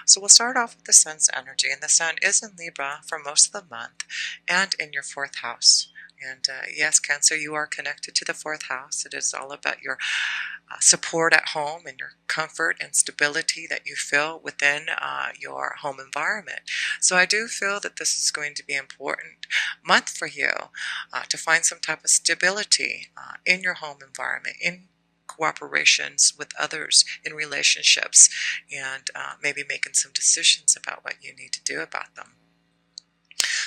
So we'll start off with the sun's energy, and the sun is in Libra for most of the month and in your fourth house. And yes, Cancer, you are connected to the fourth house. It is all about your support at home and your comfort and stability that you feel within your home environment. So I do feel that this is going to be an important month for you to find some type of stability in your home environment, in cooperations with others, in relationships, and maybe making some decisions about what you need to do about them.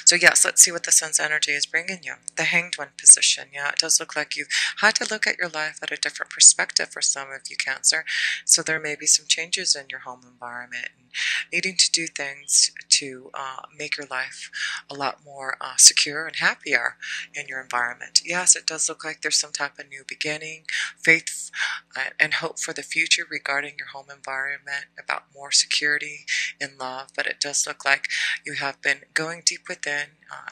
So yes, let's see what the sun's energy is bringing you. The hanged one position. Yeah, it does look like you've had to look at your life at a different perspective for some of you, Cancer. So there may be some changes in your home environment and needing to do things to make your life a lot more secure and happier in your environment. Yes, it does look like there's some type of new beginning, faith and hope for the future regarding your home environment, about more security in love, but it does look like you have been going deep within.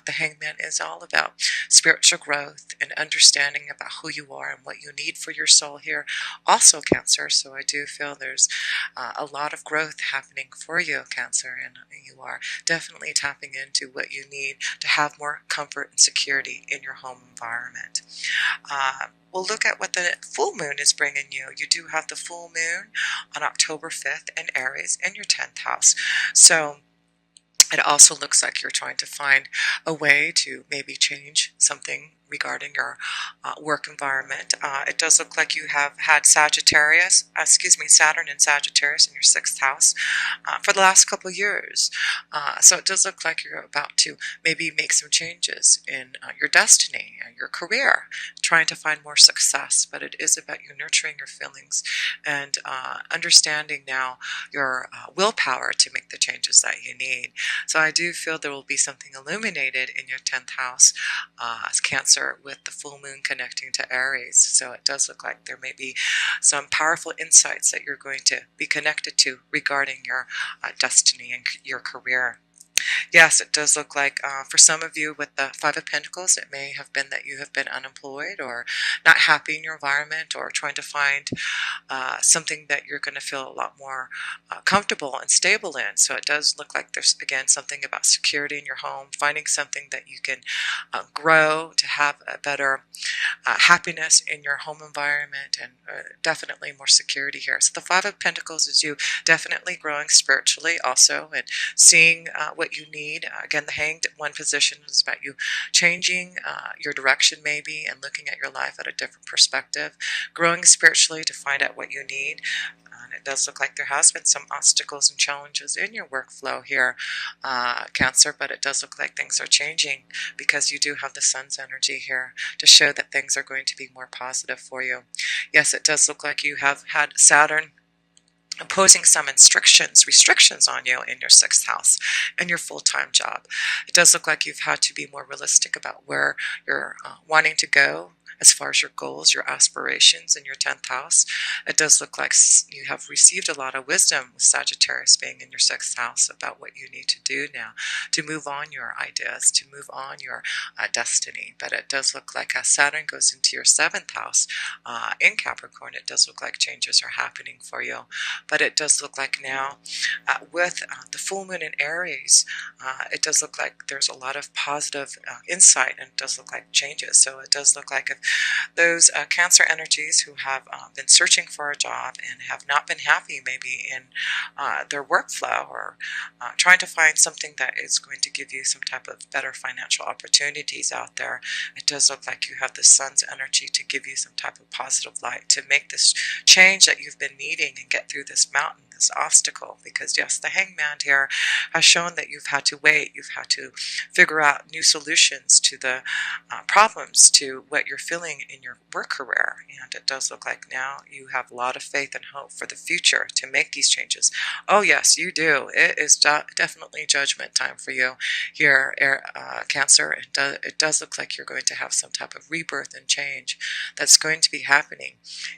The hangman is all about spiritual growth and understanding about who you are and what you need for your soul here. Also, Cancer, so I do feel there's a lot of growth happening for you, Cancer, and you are definitely tapping into what you need to have more comfort and security in your home environment. We'll look at what the full moon is bringing you. You do have the full moon on October 5th in Aries in your 10th house. So it also looks like you're trying to find a way to maybe change something regarding your work environment. It does look like you have had Saturn and Sagittarius in your 6th house for the last couple of years. So it does look like you're about to maybe make some changes in your destiny and your career, trying to find more success, but it is about you nurturing your feelings and understanding now your willpower to make the changes that you need. So I do feel there will be something illuminated in your 10th house as Cancer with the full moon connecting to Aries. So it does look like there may be some powerful insights that you're going to be connected to regarding your destiny and your career. Yes, it does look like for some of you with the Five of Pentacles, it may have been that you have been unemployed or not happy in your environment or trying to find something that you're going to feel a lot more comfortable and stable in. So it does look like there's, again, something about security in your home, finding something that you can grow to have a better happiness in your home environment and definitely more security here. So the Five of Pentacles is you definitely growing spiritually also and seeing what you need. Again, the hanged one position is about you changing your direction maybe and looking at your life at a different perspective, growing spiritually to find out what you need. And it does look like there has been some obstacles and challenges in your workflow here, Cancer, but it does look like things are changing because you do have the sun's energy here to show that things are going to be more positive for you. Yes, it does look like you have had Saturn imposing some restrictions on you in your 6th house and your full-time job. It does look like you've had to be more realistic about where you're wanting to go as far as your goals, your aspirations in your 10th house. It does look like you have received a lot of wisdom with Sagittarius being in your 6th house about what you need to do now to move on your ideas, to move on your destiny. But it does look like as Saturn goes into your 7th house in Capricorn, it does look like changes are happening for you. But it does look like now with the full moon in Aries, it does look like there's a lot of positive insight, and it does look like changes. So it does look like if those Cancer energies who have been searching for a job and have not been happy maybe in their workflow or trying to find something that is going to give you some type of better financial opportunities out there, it does look like you have the sun's energy to give you some type of positive light to make this change that you've been needing and get through this mountain, this obstacle. Because yes, the hangman here has shown that you've had to wait, you've had to figure out new solutions to the problems, to what you're feeling in your work career. And it does look like now you have a lot of faith and hope for the future to make these changes. Oh yes, you do. It is definitely judgment time for you here, Cancer. It does look like you're going to have some type of rebirth and change that's going to be happening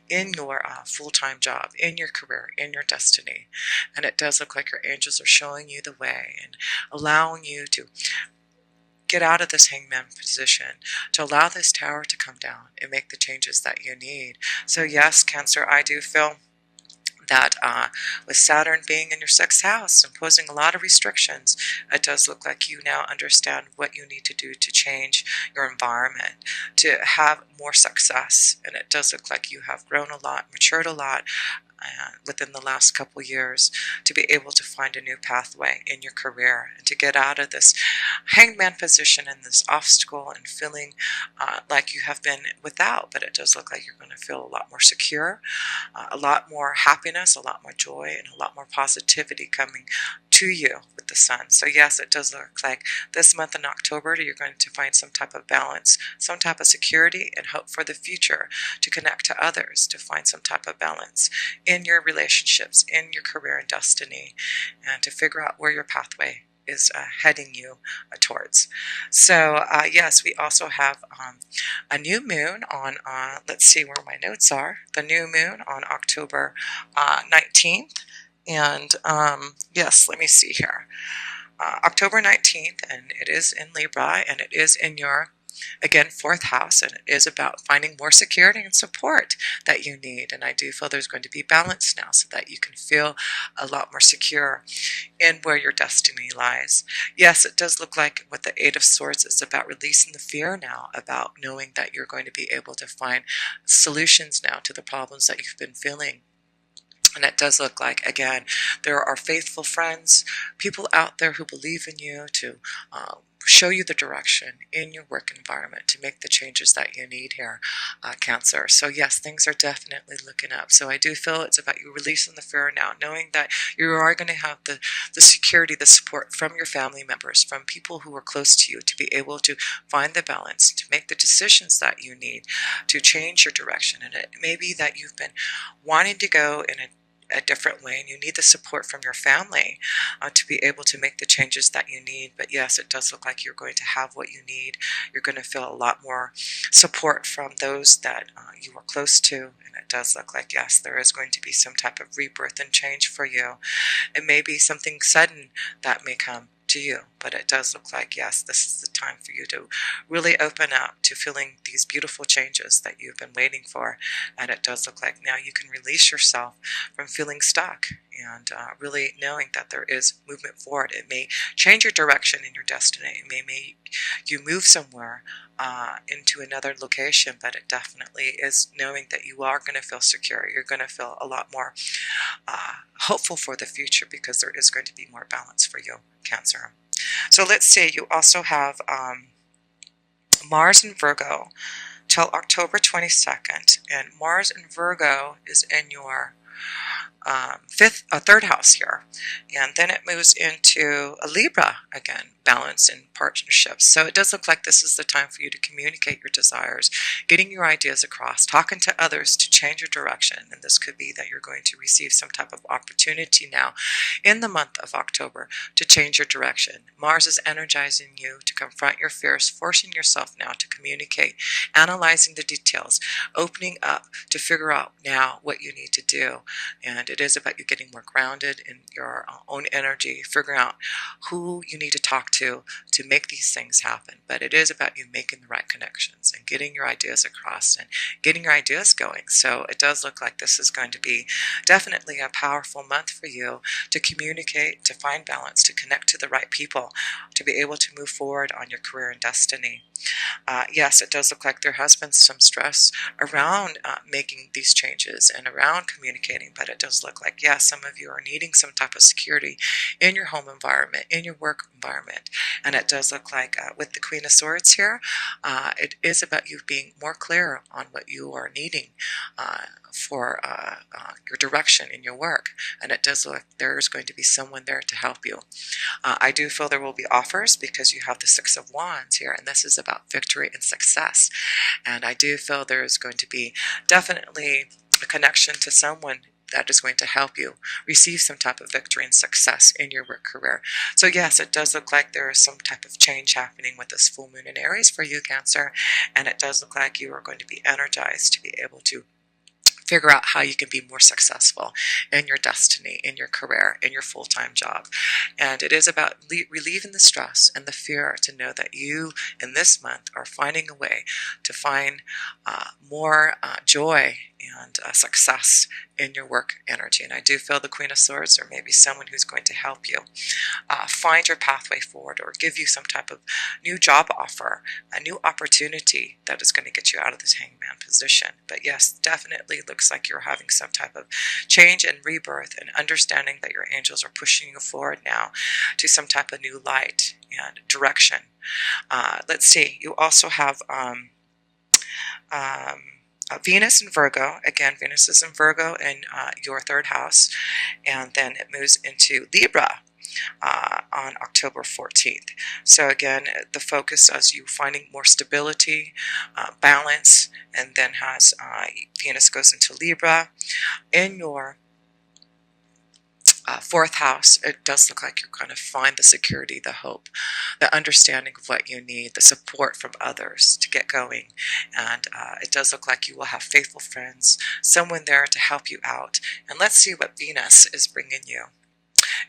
in your full-time job, in your career, in your destiny. And it does look like your angels are showing you the way and allowing you to get out of this hangman position, to allow this tower to come down and make the changes that you need. So yes, Cancer, I do feel that with Saturn being in your sixth house, imposing a lot of restrictions, it does look like you now understand what you need to do to change your environment, to have more success. And it does look like you have grown a lot, matured a lot, within the last couple years, to be able to find a new pathway in your career and to get out of this hangman position and this obstacle and feeling like you have been without. But it does look like you're going to feel a lot more secure, a lot more happiness, a lot more joy, and a lot more positivity coming to you with the sun. So yes, it does look like this month in October you're going to find some type of balance, some type of security, and hope for the future, to connect to others, to find some type of balance in your relationships, in your career and destiny, and to figure out where your pathway is heading you towards. So yes, we also have a new moon on, let's see where my notes are, the new moon on October 19th. And yes, let me see here. October 19th, and it is in Libra, and it is in your, again, fourth house, and it is about finding more security and support that you need. And I do feel there's going to be balance now so that you can feel a lot more secure in where your destiny lies. Yes, it does look like with the Eight of Swords, it's about releasing the fear now, about knowing that you're going to be able to find solutions now to the problems that you've been feeling. And it does look like, again, there are faithful friends, people out there who believe in you to show you the direction in your work environment to make the changes that you need here, Cancer. So yes, things are definitely looking up. So I do feel it's about you releasing the fear now, knowing that you are going to have the security, the support from your family members, from people who are close to you, to be able to find the balance, to make the decisions that you need to change your direction. And it may be that you've been wanting to go in a different way, and you need the support from your family to be able to make the changes that you need. But yes, it does look like you're going to have what you need. You're going to feel a lot more support from those that you are close to, and it does look like, yes, there is going to be some type of rebirth and change for you. It may be something sudden that may come to you, but it does look like, yes, this is the time for you to really open up to feeling these beautiful changes that you've been waiting for. And it does look like now you can release yourself from feeling stuck, and really knowing that there is movement forward. It may change your direction in your destiny. It may make you move somewhere into another location, but it definitely is knowing that you are going to feel secure. You're going to feel a lot more hopeful for the future, because there is going to be more balance for you, Cancer. So let's see, you also have Mars in Virgo till October 22nd, and Mars in Virgo is in your third house here, and then it moves into a Libra again, balance in partnerships. So it does look like this is the time for you to communicate your desires, getting your ideas across, talking to others to change your direction. And this could be that you're going to receive some type of opportunity now in the month of October to change your direction. Mars is energizing you to confront your fears, forcing yourself now to communicate, analyzing the details, opening up to figure out now what you need to do. And it is about you getting more grounded in your own energy, figuring out who you need to talk to make these things happen. But it is about you making the right connections and getting your ideas across and getting your ideas going. So it does look like this is going to be definitely a powerful month for you to communicate, to find balance, to connect to the right people, to be able to move forward on your career and destiny. Yes, it does look like there has been some stress around making these changes and around communicating, but it does look like, yes, some of you are needing some type of security in your home environment, in your work environment. And it does look like with the Queen of Swords here, it is about you being more clear on what you are needing for your direction in your work. And it does look like there's going to be someone there to help you. I do feel there will be offers because you have the Six of Wands here, and this is about victory and success. And I do feel there is going to be definitely a connection to someone that is going to help you receive some type of victory and success in your work career. So yes, it does look like there is some type of change happening with this full moon in Aries for you, Cancer, and it does look like you are going to be energized to be able to Figure out how you can be more successful in your destiny, in your career, in your full-time job. And it is about relieving the stress and the fear to know that you, in this month, are finding a way to find more joy and success in your work energy. And I do feel the Queen of Swords, or maybe someone who's going to help you find your pathway forward, or give you some type of new job offer, a new opportunity that is going to get you out of this hangman position. But yes, definitely looks like you're having some type of change and rebirth, and understanding that your angels are pushing you forward now to some type of new light and direction. Let's see, you also have Venus in Virgo. Again, Venus is in Virgo in your third house, and then it moves into Libra on October 14th. So again, the focus as you finding more stability, balance, and then has Venus goes into Libra in your fourth house. It does look like you're going to find the security, the hope, the understanding of what you need, the support from others to get going. And it does look like you will have faithful friends, someone there to help you out. And let's see what Venus is bringing you.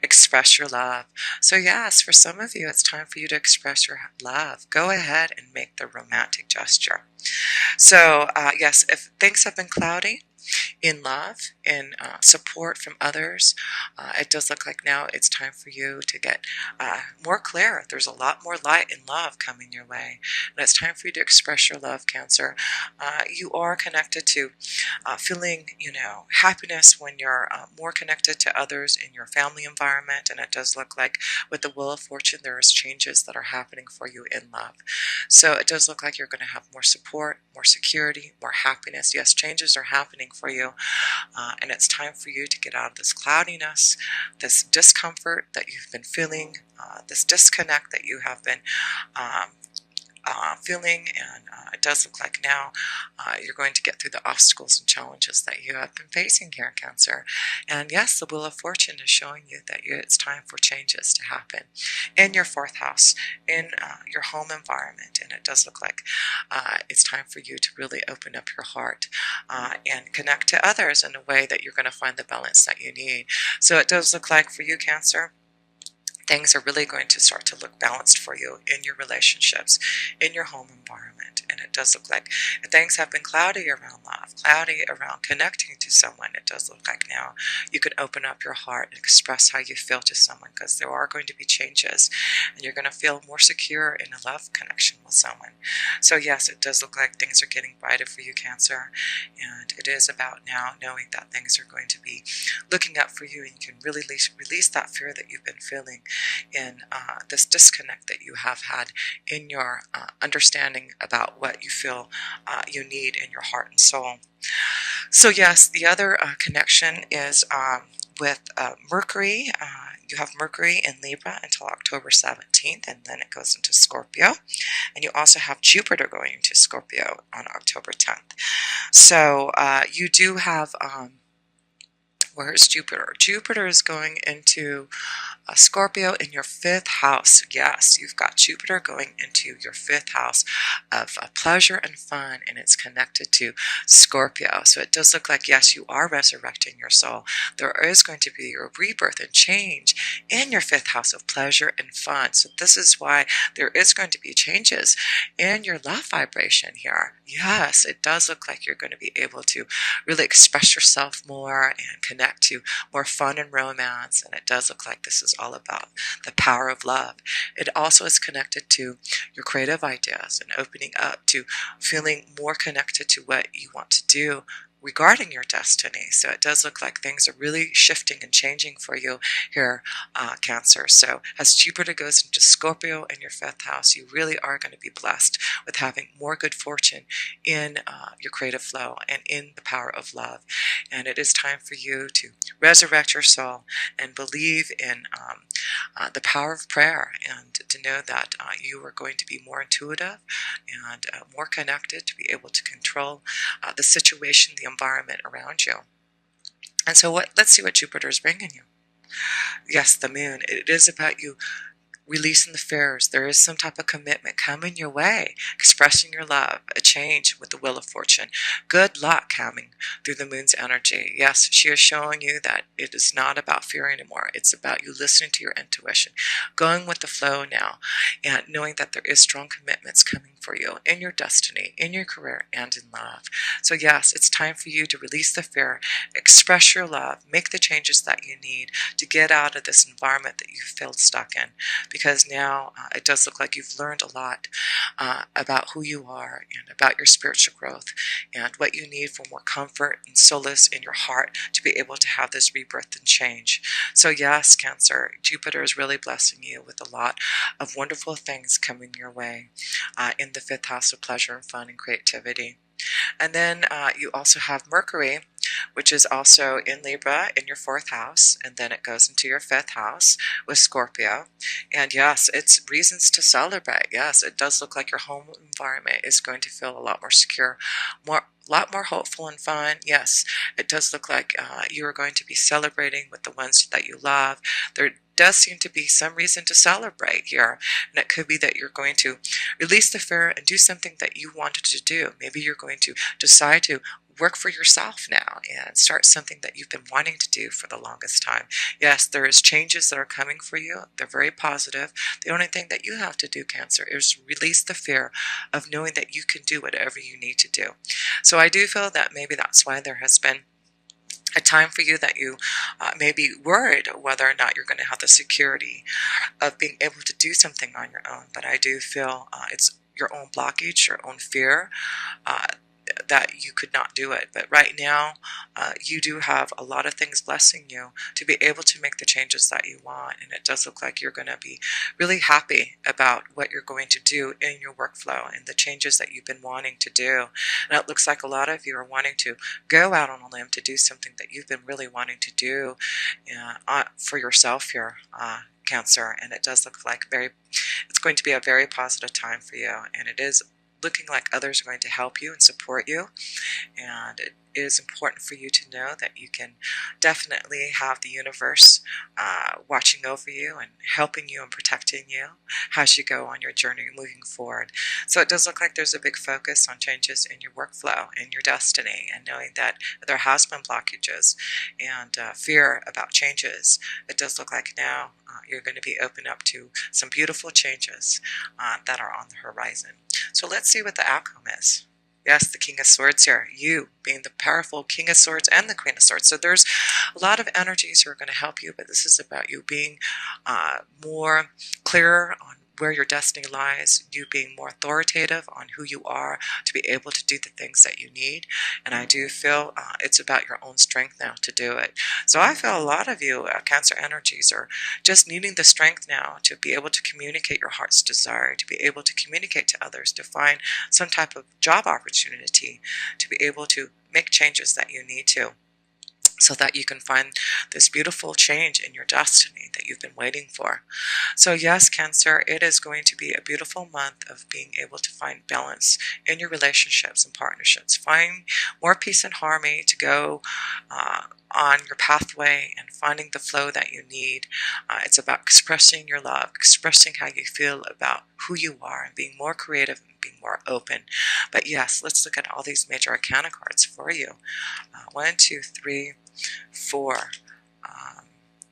Express your love. So yes, for some of you, it's time for you to express your love. Go ahead and make the romantic gesture. So yes, if things have been cloudy in love, in support from others, it does look like now it's time for you to get more clear. There's a lot more light and love coming your way, and it's time for you to express your love, Cancer. You are connected to feeling, happiness when you're more connected to others in your family environment, and it does look like with the Wheel of Fortune there is changes that are happening for you in love. So it does look like you're going to have more support, more security, more happiness. Yes, changes are happening for you, and it's time for you to get out of this cloudiness, this discomfort that you've been feeling, this disconnect that you have been feeling, and it does look like now you're going to get through the obstacles and challenges that you have been facing here, Cancer. And yes, the Wheel of Fortune is showing you that it's time for changes to happen in your fourth house, in your home environment, and it does look like it's time for you to really open up your heart and connect to others in a way that you're going to find the balance that you need. So it does look like for you, Cancer, things are really going to start to look balanced for you in your relationships, in your home environment. And it does look like things have been cloudy around love, cloudy around connecting to someone. It does look like now you can open up your heart and express how you feel to someone, because there are going to be changes, and you're going to feel more secure in a love connection with someone. So yes, it does look like things are getting brighter for you, Cancer, and it is about now knowing that things are going to be looking up for you, and you can really release that fear that you've been feeling in this disconnect that you have had in your understanding about what you feel you need in your heart and soul. So yes, the other connection is with Mercury. You have Mercury in Libra until October 17th, and then it goes into Scorpio. And you also have Jupiter going into Scorpio on October 10th. So you do have... where's Jupiter? Jupiter is going into Scorpio in your fifth house. Yes, you've got Jupiter going into your fifth house of pleasure and fun, and it's connected to Scorpio. So it does look like, yes, you are resurrecting your soul. There is going to be a rebirth and change in your fifth house of pleasure and fun. So this is why there is going to be changes in your love vibration here. Yes, it does look like you're going to be able to really express yourself more and connect to more fun and romance, and it does look like this is all about the power of love. It also is connected to your creative ideas and opening up to feeling more connected to what you want to do regarding your destiny. So it does look like things are really shifting and changing for you here, Cancer. So as Jupiter goes into Scorpio in your fifth house, you really are going to be blessed with having more good fortune in your creative flow and in the power of love. And it is time for you to resurrect your soul and believe in the power of prayer, and to know that you are going to be more intuitive and more connected to be able to control the situation, the environment around you. And so let's see what Jupiter is bringing you. Yes, the moon. It is about you releasing the fears. There is some type of commitment coming your way, expressing your love, a change with the Wheel of Fortune. Good luck coming through the moon's energy. Yes, she is showing you that it is not about fear anymore. It's about you listening to your intuition, going with the flow now, and knowing that there is strong commitments coming for you in your destiny, in your career, and in love. So yes, it's time for you to release the fear, express your love, make the changes that you need to get out of this environment that you feel stuck in. Because now it does look like you've learned a lot about who you are and about your spiritual growth and what you need for more comfort and solace in your heart to be able to have this rebirth and change. So yes, Cancer, Jupiter is really blessing you with a lot of wonderful things coming your way in the fifth house of pleasure and fun and creativity. And then you also have Mercury, which is also in Libra in your fourth house, and then it goes into your fifth house with Scorpio. And yes, it's reasons to celebrate. Yes, it does look like your home environment is going to feel a lot more secure, a lot more hopeful and fun. Yes, it does look like you are going to be celebrating with the ones that you love. There does seem to be some reason to celebrate here, and it could be that you're going to release the fear and do something that you wanted to do. Maybe you're going to decide to work for yourself now and start something that you've been wanting to do for the longest time. Yes, there is changes that are coming for you. They're very positive. The only thing that you have to do, Cancer, is release the fear of knowing that you can do whatever you need to do. So I do feel that maybe that's why there has been a time for you that you may be worried whether or not you're going to have the security of being able to do something on your own. But I do feel it's your own blockage, your own fear, that you could not do it. But right now, you do have a lot of things blessing you to be able to make the changes that you want. And it does look like you're going to be really happy about what you're going to do in your workflow and the changes that you've been wanting to do. And it looks like a lot of you are wanting to go out on a limb to do something that you've been really wanting to do for yourself here, Cancer. And it does look like it's going to be a very positive time for you. And it is looking like others are going to help you and support you, and it is important for you to know that you can definitely have the universe watching over you and helping you and protecting you as you go on your journey moving forward. So it does look like there's a big focus on changes in your workflow and your destiny, and knowing that there has been blockages and fear about changes. It does look like now you're going to be open up to some beautiful changes that are on the horizon. So let's see what the outcome is. Yes, the King of Swords here. You being the powerful King of Swords and the Queen of Swords. So there's a lot of energies who are going to help you, but this is about you being more clear on where your destiny lies, you being more authoritative on who you are to be able to do the things that you need. And I do feel it's about your own strength now to do it. So I feel a lot of you Cancer energies are just needing the strength now to be able to communicate your heart's desire, to be able to communicate to others, to find some type of job opportunity, to be able to make changes that you need to, so that you can find this beautiful change in your destiny that you've been waiting for. So yes, Cancer, it is going to be a beautiful month of being able to find balance in your relationships and partnerships. Find more peace and harmony to go on your pathway and finding the flow that you need. It's about expressing your love, expressing how you feel about who you are, and being more creative and being more open. But yes, let's look at all these major arcana cards for you. 1, 2, 3, 4.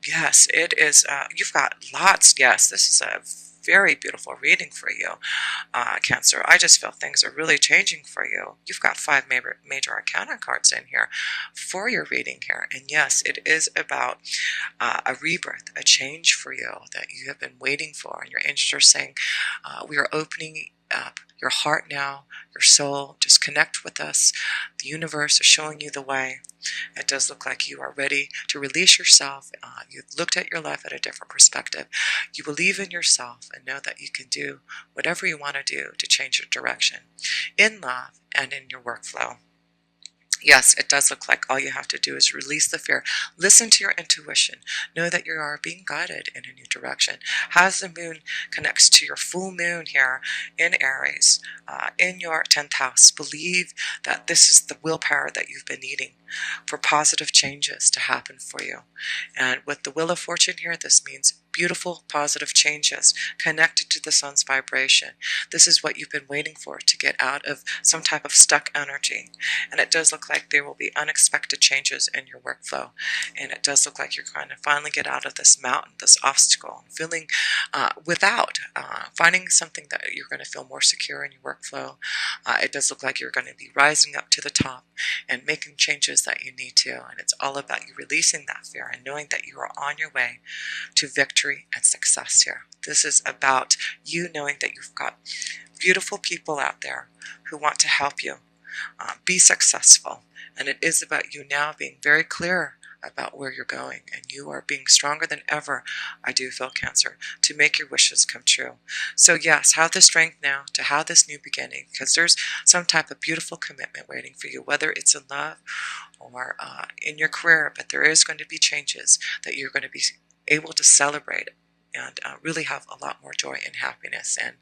Yes, it is. You've got lots. Yes, this is a very beautiful reading for you, Cancer. I just feel things are really changing for you. You've got 5 major arcana cards in here for your reading here. And yes, it is about a rebirth, a change for you that you have been waiting for. And your angels are saying, we are opening up your heart now, your soul. Just connect with us. The universe is showing you the way. It does look like you are ready to release yourself. You've looked at your life at a different perspective. You believe in yourself and know that you can do whatever you want to do to change your direction in love and in your workflow. Yes, it does look like all you have to do is release the fear. Listen to your intuition. Know that you are being guided in a new direction. As the moon connects to your full moon here in Aries, in your 10th house, believe that this is the willpower that you've been needing for positive changes to happen for you. And with the Wheel of Fortune here, this means beautiful, positive changes connected to the sun's vibration. This is what you've been waiting for, to get out of some type of stuck energy. And it does look like there will be unexpected changes in your workflow. And it does look like you're going to finally get out of this mountain, this obstacle, and feeling finding something that you're going to feel more secure in your workflow. It does look like you're going to be rising up to the top and making changes that you need to. And it's all about you releasing that fear and knowing that you are on your way to victory and success here. This is about you knowing that you've got beautiful people out there who want to help you be successful. And it is about you now being very clear about where you're going, and you are being stronger than ever, I do feel, Cancer, to make your wishes come true. So yes, have the strength now to have this new beginning, because there's some type of beautiful commitment waiting for you, whether it's in love or in your career. But there is going to be changes that you're going to be able to celebrate and really have a lot more joy and happiness. And